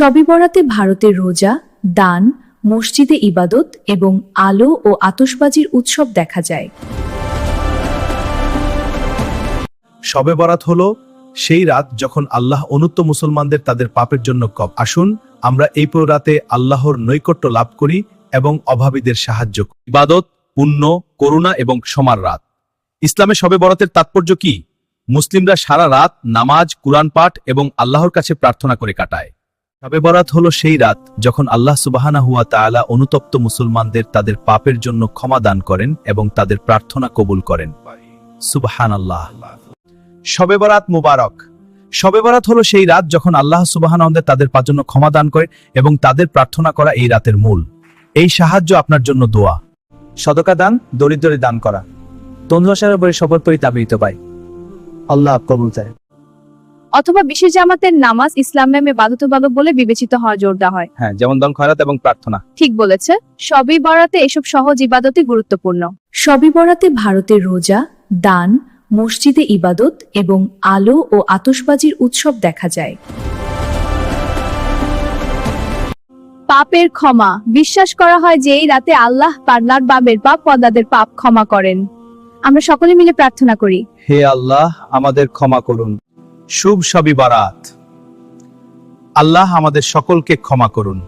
শবে বরাতে ভারতের রোজা, দান, মসজিদে ইবাদত এবং আলো ও আতশবাজির উৎসব দেখা যায়। শবে বরাত হলো সেই রাত যখন আল্লাহ অনুত্ত মুসলমানদের তাদের পাপের জন্য আসুন আমরা এই রাতে আল্লাহর নৈকট্য লাভ করি এবং অভাবীদের সাহায্য করি। ইবাদত, পুণ্য, করুণা এবং ক্ষমার রাত। ইসলামে শবে বরাতের তাৎপর্য কি? মুসলিমরা সারা রাত নামাজ, কুরআন পাঠ এবং আল্লাহর কাছে প্রার্থনা করে কাটায়। শবে বরাত হলো সেই রাত যখন আল্লাহ সুবহানাহু ওয়া তাআলা অনুতপ্ত মুসলমানদের তাদের পাপের জন্য ক্ষমা দান করেন এবং তাদের প্রার্থনা কবুল করেন। সুবহানাল্লাহ। শবে বরাত মুবারক। শবে বরাত হলো সেই রাত যখন আল্লাহ সুবহানাহু তাদের জন্য ক্ষমা দান করে এবং তাদের প্রার্থনা করা এই রাতের মূল। এই সাহায্য আপনার জন্য দোয়া। সদকা দান, দরিদ্রদের দান করা। তন্দ্রাসার উপরে শপথ পরিতাবিত পাই। আল্লাহ কবুল চায়। অথবা বিশেষ জামাতের নামাজ ইসলামে বাধ্যতামূলক বলে বিবেচিত হওয়া জোর দেওয়া হয়। হ্যাঁ, যেমন দান, খয়রাত এবং প্রার্থনা। ঠিক বলেছে। শবে বরাতে এসব সহজ ইবাদতই গুরুত্বপূর্ণ। শবে বরাতে ভারতের রোজা, দান, মসজিদে ইবাদত এবং আলো ও আতশবাজির উৎসব দেখা যায়। পাপের ক্ষমা। বিশ্বাস করা হয় যে এই রাতে আল্লাহ পারলার বাবের পাপ পদাদের পাপ ক্ষমা করেন। আমরা সকলে মিলে প্রার্থনা করি, হে আল্লাহ, আমাদের ক্ষমা করুন। শুভ শবে বরাত। আল্লাহ আমাদের সকলকে ক্ষমা করুন।